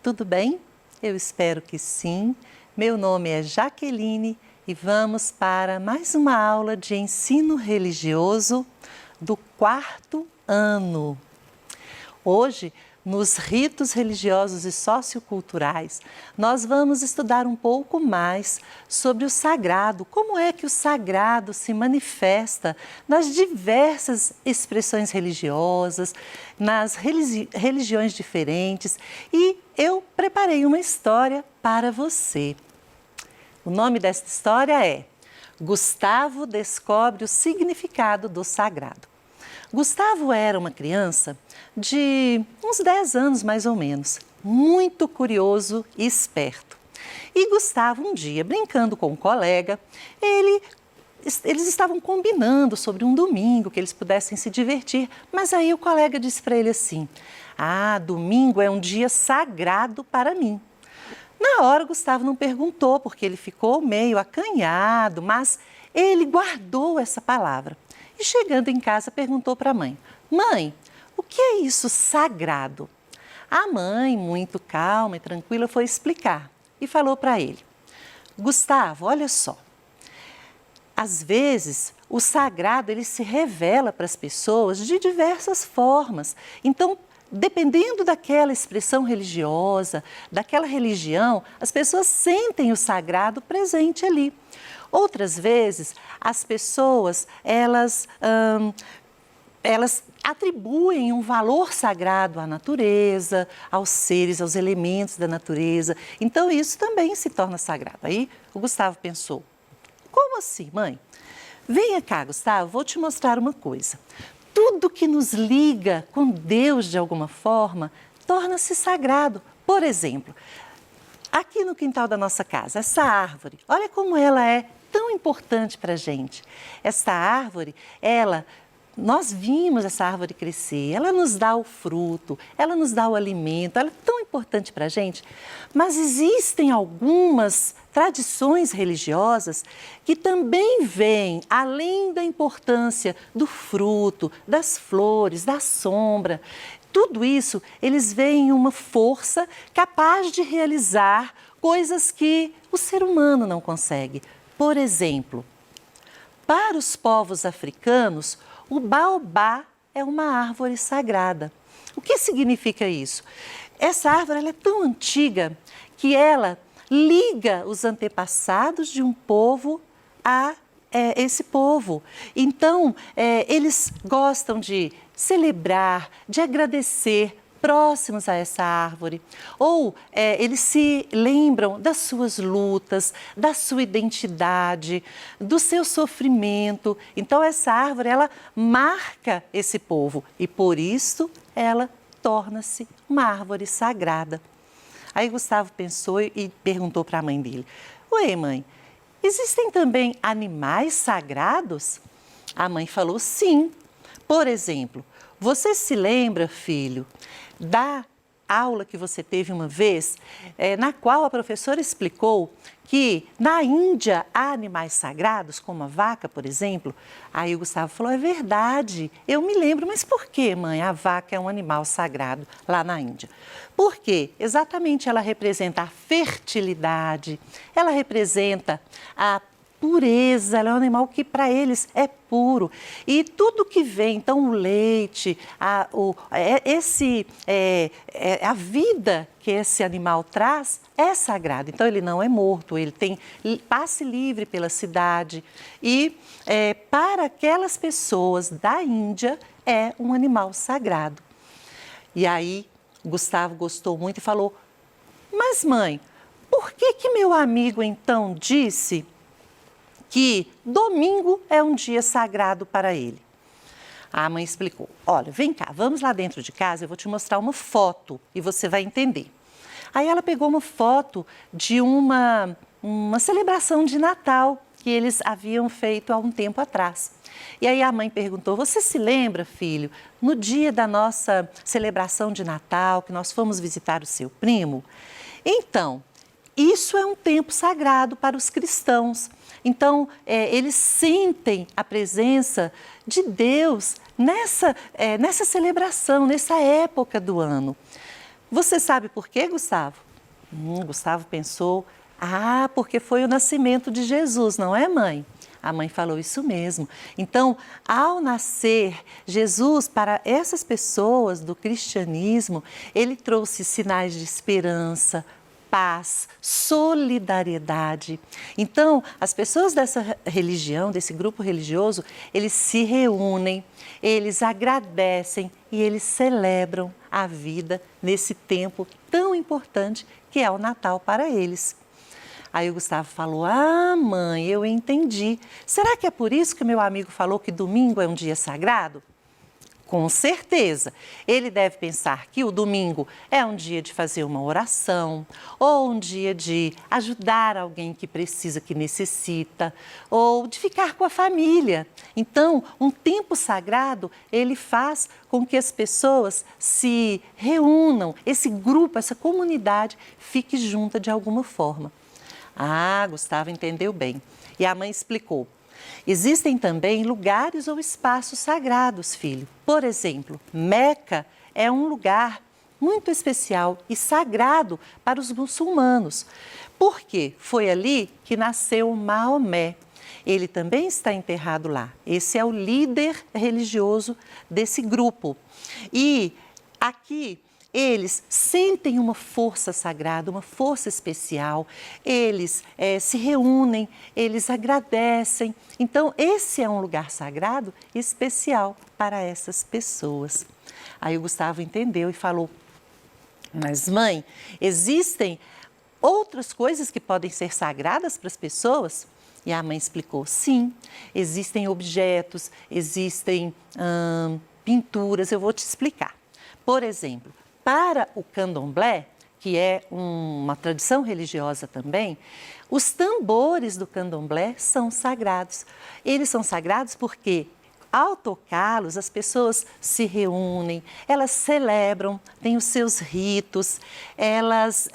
tudo bem? Eu espero que sim. Meu nome é Jaqueline e vamos para mais uma aula de ensino religioso do 4º ano. Hoje, nos ritos religiosos e socioculturais, nós vamos estudar um pouco mais sobre o sagrado, como é que o sagrado se manifesta nas diversas expressões religiosas, nas religiões diferentes, e eu preparei uma história para você. O nome desta história é Gustavo descobre o significado do sagrado. Gustavo era uma criança de uns 10 anos mais ou menos, muito curioso e esperto. E Gustavo, um dia, brincando com um colega, eles estavam combinando sobre um domingo que eles pudessem se divertir, mas aí o colega disse para ele assim: "Ah, domingo é um dia sagrado para mim." Na hora, Gustavo não perguntou, porque ele ficou meio acanhado, mas ele guardou essa palavra. E chegando em casa, perguntou para a mãe: "Mãe, o que é isso sagrado?" A mãe, muito calma e tranquila, foi explicar e falou para ele: "Gustavo, olha só, às vezes o sagrado ele se revela para as pessoas de diversas formas. Então, dependendo daquela expressão religiosa, daquela religião, as pessoas sentem o sagrado presente ali. Outras vezes, as pessoas, elas atribuem um valor sagrado à natureza, aos seres, aos elementos da natureza. Então, isso também se torna sagrado." Aí, o Gustavo pensou: "Como assim, mãe?" "Venha cá, Gustavo, vou te mostrar uma coisa. Tudo que nos liga com Deus de alguma forma torna-se sagrado. Por exemplo, aqui no quintal da nossa casa, essa árvore, olha como ela é tão importante para a gente. Essa árvore, nós vimos essa árvore crescer, ela nos dá o fruto, ela nos dá o alimento, ela é tão importante para a gente. Mas existem algumas tradições religiosas que também veem, além da importância do fruto, das flores, da sombra, tudo isso, eles veem uma força capaz de realizar coisas que o ser humano não consegue. Por exemplo, para os povos africanos, o baobá é uma árvore sagrada. O que significa isso? Essa árvore ela é tão antiga que ela liga os antepassados de um povo a esse povo. Então, eles gostam de celebrar, de agradecer próximos a essa árvore, ou eles se lembram das suas lutas, da sua identidade, do seu sofrimento. Então, essa árvore, ela marca esse povo e, por isso, ela torna-se uma árvore sagrada. Aí, Gustavo pensou e perguntou para a mãe dele: "Ué, mãe, existem também animais sagrados?" A mãe falou: "Sim. Por exemplo, você se lembra, filho, da aula que você teve uma vez, na qual a professora explicou que na Índia há animais sagrados, como a vaca, por exemplo?" Aí o Gustavo falou: "É verdade, eu me lembro, mas por que, mãe, a vaca é um animal sagrado lá na Índia?" Porque exatamente ela representa a fertilidade, ela representa a pureza, ela é um animal que para eles é puro. E tudo que vem, então o leite, a vida que esse animal traz é sagrada. Então ele não é morto, ele tem passe livre pela cidade. E para aquelas pessoas da Índia é um animal sagrado. E aí Gustavo gostou muito e falou: "Mas mãe, por que meu amigo então disse que domingo é um dia sagrado para ele?" A mãe explicou: "Olha, vem cá, vamos lá dentro de casa, eu vou te mostrar uma foto e você vai entender." Aí ela pegou uma foto de uma celebração de Natal que eles haviam feito há um tempo atrás. E aí a mãe perguntou: "Você se lembra, filho, no dia da nossa celebração de Natal, que nós fomos visitar o seu primo?" Então, isso é um tempo sagrado para os cristãos. Então, eles sentem a presença de Deus nessa celebração, nessa época do ano. Você sabe por quê, Gustavo? Gustavo pensou, porque foi o nascimento de Jesus, não é, mãe? A mãe falou isso mesmo. Então, ao nascer, Jesus, para essas pessoas do cristianismo, ele trouxe sinais de esperança, paz, solidariedade. Então, as pessoas dessa religião, desse grupo religioso, eles se reúnem, eles agradecem e eles celebram a vida nesse tempo tão importante que é o Natal para eles. Aí o Gustavo falou, mãe, eu entendi. Será que é por isso que meu amigo falou que domingo é um dia sagrado? Com certeza. Ele deve pensar que o domingo é um dia de fazer uma oração, ou um dia de ajudar alguém que precisa, que necessita, ou de ficar com a família. Então, um tempo sagrado, ele faz com que as pessoas se reúnam, esse grupo, essa comunidade fique junta de alguma forma. Gustavo entendeu bem. E a mãe explicou. Existem também lugares ou espaços sagrados, filho. Por exemplo, Meca é um lugar muito especial e sagrado para os muçulmanos. Porque foi ali que nasceu Maomé. Ele também está enterrado lá. Esse é o líder religioso desse grupo. E aqui eles sentem uma força sagrada, uma força especial, eles se reúnem, eles agradecem. Então, esse é um lugar sagrado especial para essas pessoas. Aí o Gustavo entendeu e falou, mas mãe, existem outras coisas que podem ser sagradas para as pessoas? E a mãe explicou, sim, existem objetos, existem pinturas, eu vou te explicar. Por exemplo, para o candomblé, que é uma tradição religiosa também, os tambores do candomblé são sagrados. Eles são sagrados porque, ao tocá-los, as pessoas se reúnem, elas celebram, têm os seus ritos, elas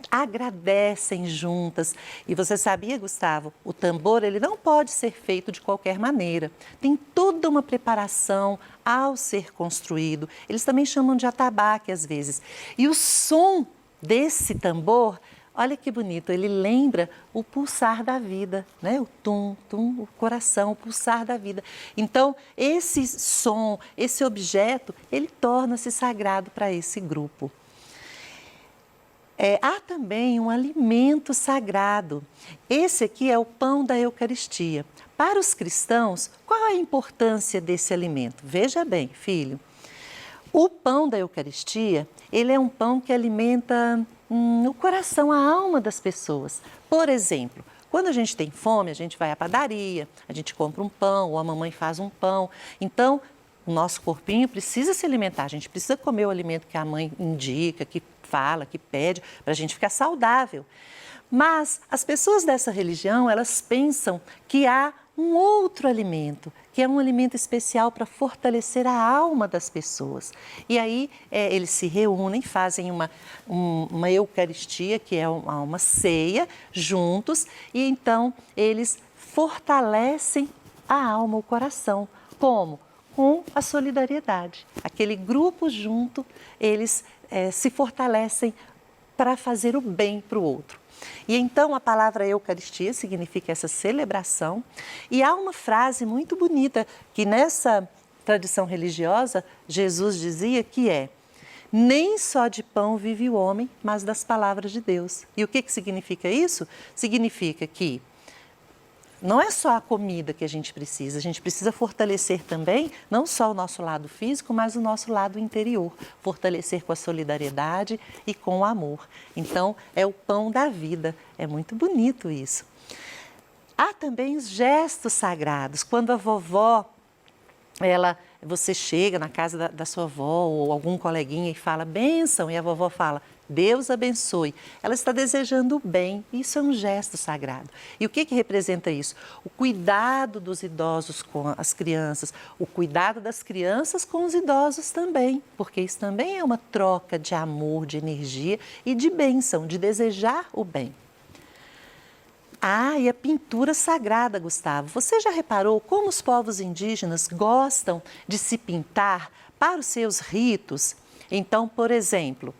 agradecem juntas. E você sabia, Gustavo, o tambor ele não pode ser feito de qualquer maneira. Tem toda uma preparação ao ser construído. Eles também chamam de atabaque às vezes. E o som desse tambor, olha que bonito, ele lembra o pulsar da vida, né? O tum, tum, o coração, o pulsar da vida. Então, esse som, esse objeto, ele torna-se sagrado para esse grupo. Há também um alimento sagrado. Esse aqui é o pão da Eucaristia. Para os cristãos, qual a importância desse alimento? Veja bem, filho. O pão da Eucaristia, ele é um pão que alimenta o coração, a alma das pessoas. Por exemplo, quando a gente tem fome, a gente vai à padaria, a gente compra um pão, ou a mamãe faz um pão. Então, o nosso corpinho precisa se alimentar, a gente precisa comer o alimento que a mãe indica, que fala, que pede, para a gente ficar saudável. Mas as pessoas dessa religião, elas pensam que há um outro alimento, que é um alimento especial para fortalecer a alma das pessoas. E aí eles se reúnem, fazem uma Eucaristia, que é uma ceia, juntos, e então eles fortalecem a alma, o coração. Como? Com a solidariedade. Aquele grupo junto, eles se fortalecem para fazer o bem para o outro. E então a palavra Eucaristia significa essa celebração. E há uma frase muito bonita que nessa tradição religiosa Jesus dizia que nem só de pão vive o homem, mas das palavras de Deus. E o que significa isso? Significa que não é só a comida que a gente precisa fortalecer também, não só o nosso lado físico, mas o nosso lado interior, fortalecer com a solidariedade e com o amor. Então, é o pão da vida, é muito bonito isso. Há também os gestos sagrados, quando a vovó, você chega na casa da sua avó ou algum coleguinha e fala bênção, e a vovó fala Deus abençoe. Ela está desejando o bem, isso é um gesto sagrado. E o que representa isso? O cuidado dos idosos com as crianças, o cuidado das crianças com os idosos também, porque isso também é uma troca de amor, de energia e de bênção, de desejar o bem. E a pintura sagrada, Gustavo. Você já reparou como os povos indígenas gostam de se pintar para os seus ritos? Então, por exemplo,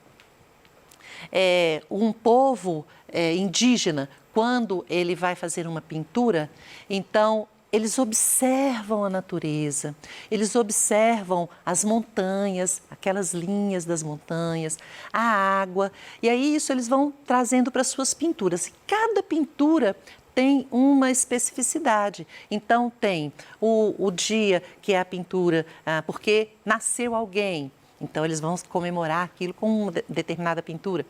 Um povo indígena, quando ele vai fazer uma pintura, então eles observam a natureza, eles observam as montanhas, aquelas linhas das montanhas, a água, e aí isso eles vão trazendo para suas pinturas. E cada pintura tem uma especificidade. Então, tem o dia que é a pintura, porque nasceu alguém. Então, eles vão comemorar aquilo com uma determinada pintura.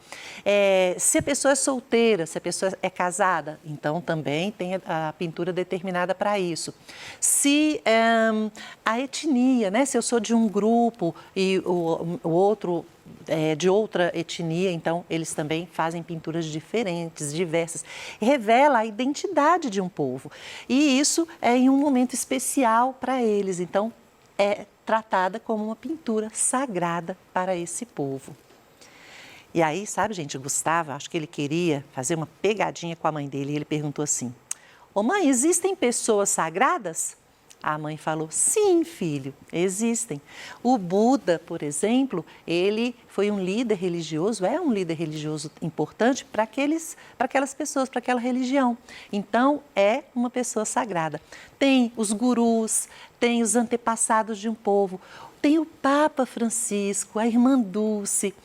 Se a pessoa é solteira, se a pessoa é casada, então também tem a pintura determinada para isso. Se a etnia, né? Se eu sou de um grupo e o outro de outra etnia, então eles também fazem pinturas diferentes, diversas. Revela a identidade de um povo. E isso é em um momento especial para eles. Então, é tratada como uma pintura sagrada para esse povo. E aí, sabe, gente, o Gustavo, acho que ele queria fazer uma pegadinha com a mãe dele. E ele perguntou assim: ô mãe, existem pessoas sagradas? A mãe falou: sim, filho, existem. O Buda, por exemplo, ele foi um líder religioso, é um líder religioso importante para aquelas pessoas, para aquela religião. Então, é uma pessoa sagrada. Tem os gurus, tem os antepassados de um povo, tem o Papa Francisco, a Irmã Dulce.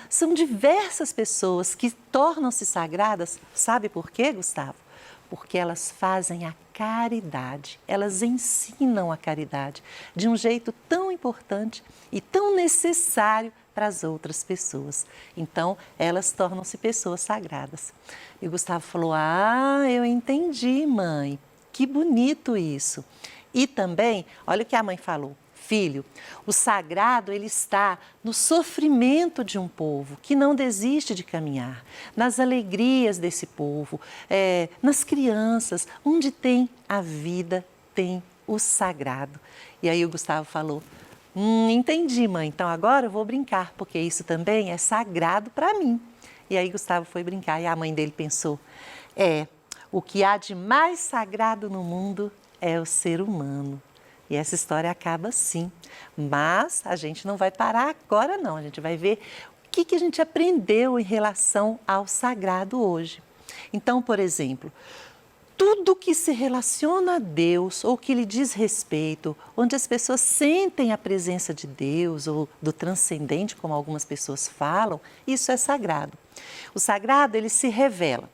São diversas pessoas que tornam-se sagradas. Sabe por quê, Gustavo? Porque elas fazem a caridade, elas ensinam a caridade de um jeito tão importante e tão necessário para as outras pessoas. Então, elas tornam-se pessoas sagradas. E o Gustavo falou: eu entendi, mãe, que bonito isso. E também, olha o que a mãe falou: filho, o sagrado ele está no sofrimento de um povo que não desiste de caminhar, nas alegrias desse povo, nas crianças, onde tem a vida, tem o sagrado. E aí o Gustavo falou: entendi, mãe, então agora eu vou brincar, porque isso também é sagrado para mim. E aí Gustavo foi brincar e a mãe dele pensou: o que há de mais sagrado no mundo é o ser humano. E essa história acaba assim, mas a gente não vai parar agora não, a gente vai ver o que a gente aprendeu em relação ao sagrado hoje. Então, por exemplo, tudo que se relaciona a Deus ou que lhe diz respeito, onde as pessoas sentem a presença de Deus ou do transcendente, como algumas pessoas falam, isso é sagrado. O sagrado, ele se revela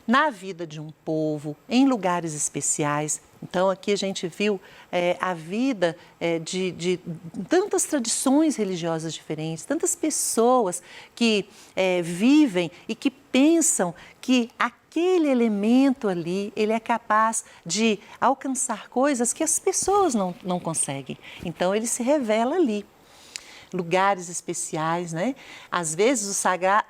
na vida de um povo, em lugares especiais. Então, aqui a gente viu a vida de tantas tradições religiosas diferentes, tantas pessoas que vivem e que pensam que aquele elemento ali, ele é capaz de alcançar coisas que as pessoas não conseguem. Então, ele se revela ali. Lugares especiais, né? Às vezes o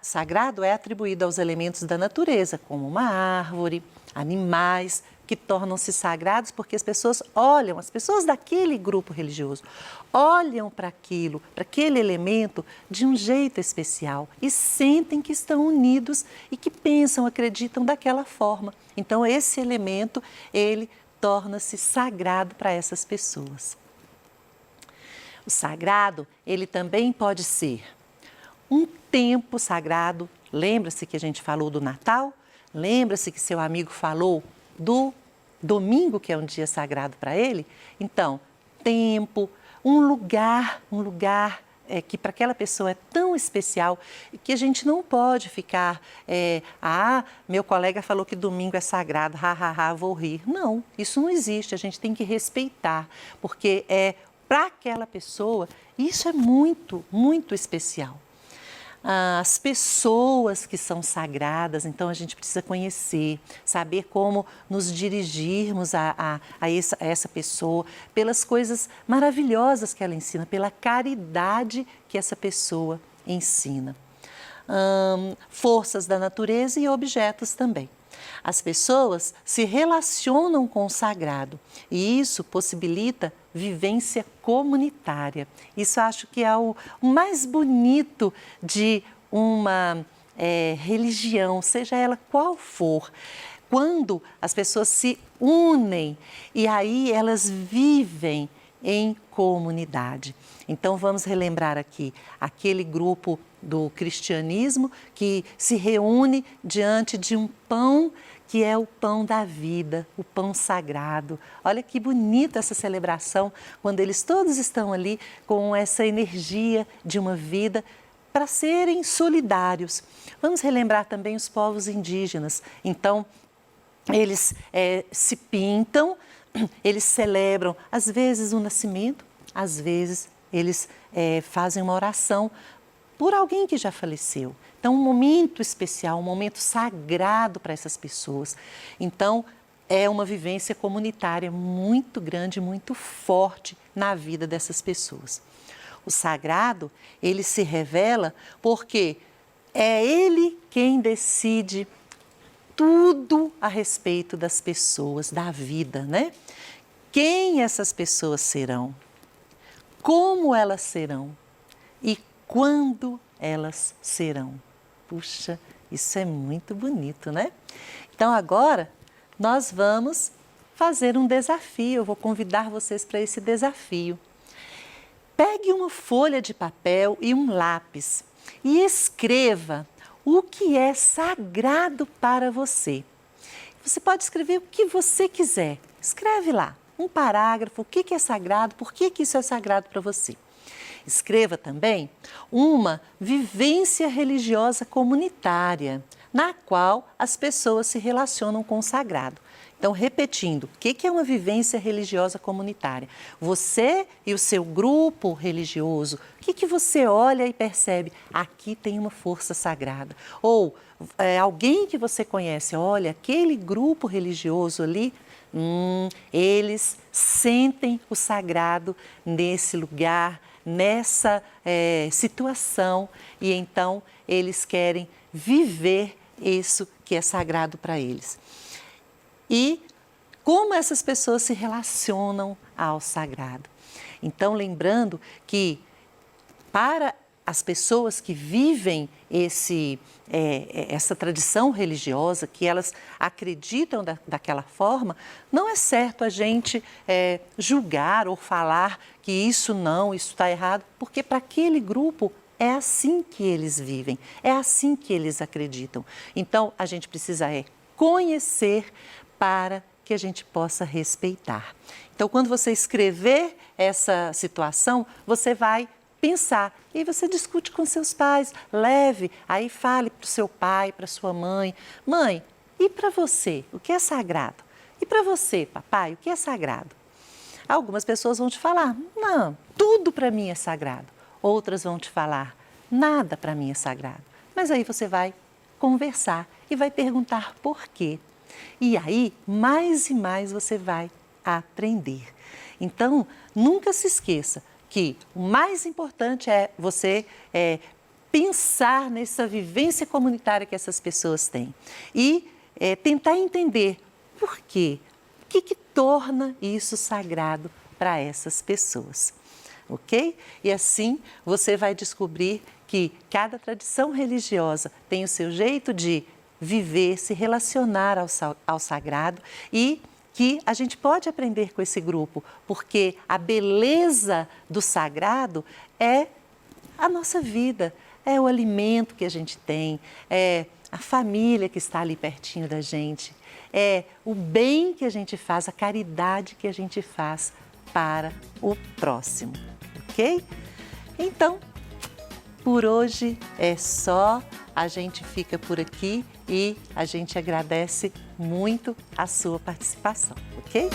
sagrado é atribuído aos elementos da natureza, como uma árvore, animais, que tornam-se sagrados porque as pessoas olham, as pessoas daquele grupo religioso, olham para aquilo, para aquele elemento de um jeito especial e sentem que estão unidos e que pensam, acreditam daquela forma. Então, esse elemento, ele torna-se sagrado para essas pessoas. O sagrado, ele também pode ser um tempo sagrado. Lembra-se que a gente falou do Natal? Lembra-se que seu amigo falou do domingo, que é um dia sagrado para ele? Então, tempo, um lugar que para aquela pessoa é tão especial que a gente não pode ficar, meu colega falou que domingo é sagrado, vou rir. Não, isso não existe, a gente tem que respeitar, porque para aquela pessoa, isso é muito, muito especial. As pessoas que são sagradas, então a gente precisa conhecer, saber como nos dirigirmos a essa pessoa, pelas coisas maravilhosas que ela ensina, pela caridade que essa pessoa ensina. Forças da natureza e objetos também. As pessoas se relacionam com o sagrado e isso possibilita vivência comunitária. Isso acho que é o mais bonito de uma religião, seja ela qual for. Quando as pessoas se unem e aí elas vivem em comunidade. Então, vamos relembrar aqui aquele grupo do cristianismo que se reúne diante de um pão que é o pão da vida, o pão sagrado. Olha que bonita essa celebração, quando eles todos estão ali com essa energia de uma vida para serem solidários. Vamos relembrar também os povos indígenas. Então, eles se pintam, eles celebram, às vezes, o nascimento, às vezes, eles fazem uma oração por alguém que já faleceu. Então, um momento especial, um momento sagrado para essas pessoas. Então, é uma vivência comunitária muito grande, muito forte na vida dessas pessoas. O sagrado, ele se revela porque é ele quem decide tudo a respeito das pessoas, da vida, né? Quem essas pessoas serão, como elas serão e quando elas serão. Puxa, isso é muito bonito, né? Então agora nós vamos fazer um desafio, eu vou convidar vocês para esse desafio. Pegue uma folha de papel e um lápis e escreva o que é sagrado para você. Você pode escrever o que você quiser. Escreve lá um parágrafo, o que é sagrado, por que isso é sagrado para você. Escreva também uma vivência religiosa comunitária, na qual as pessoas se relacionam com o sagrado. Então, repetindo, o que é uma vivência religiosa comunitária? Você e o seu grupo religioso, o que você olha e percebe? Aqui tem uma força sagrada. Ou alguém que você conhece, olha, aquele grupo religioso ali, eles sentem o sagrado nesse lugar, nessa situação, e então eles querem viver isso que é sagrado para eles. E como essas pessoas se relacionam ao sagrado. Então, lembrando que para as pessoas que vivem essa tradição religiosa, que elas acreditam daquela forma, não é certo a gente julgar ou falar que isso está errado, porque para aquele grupo é assim que eles vivem, é assim que eles acreditam. Então, a gente precisa conhecer para que a gente possa respeitar. Então, quando você escrever essa situação, você vai pensar e você discute com seus pais, leve, aí fale para o seu pai, para sua mãe. Mãe, e para você, o que é sagrado? E para você, papai, o que é sagrado? Algumas pessoas vão te falar, não, tudo para mim é sagrado. Outras vão te falar, nada para mim é sagrado. Mas aí você vai conversar e vai perguntar por quê. E aí, mais e mais você vai aprender. Então, nunca se esqueça que o mais importante é você pensar nessa vivência comunitária que essas pessoas têm e tentar entender por quê, o que torna isso sagrado para essas pessoas, ok? E assim você vai descobrir que cada tradição religiosa tem o seu jeito de viver, se relacionar ao sagrado e que a gente pode aprender com esse grupo, porque a beleza do sagrado é a nossa vida, é o alimento que a gente tem, é a família que está ali pertinho da gente, é o bem que a gente faz, a caridade que a gente faz para o próximo, ok? Então, por hoje é só, a gente fica por aqui e a gente agradece muito a sua participação, ok?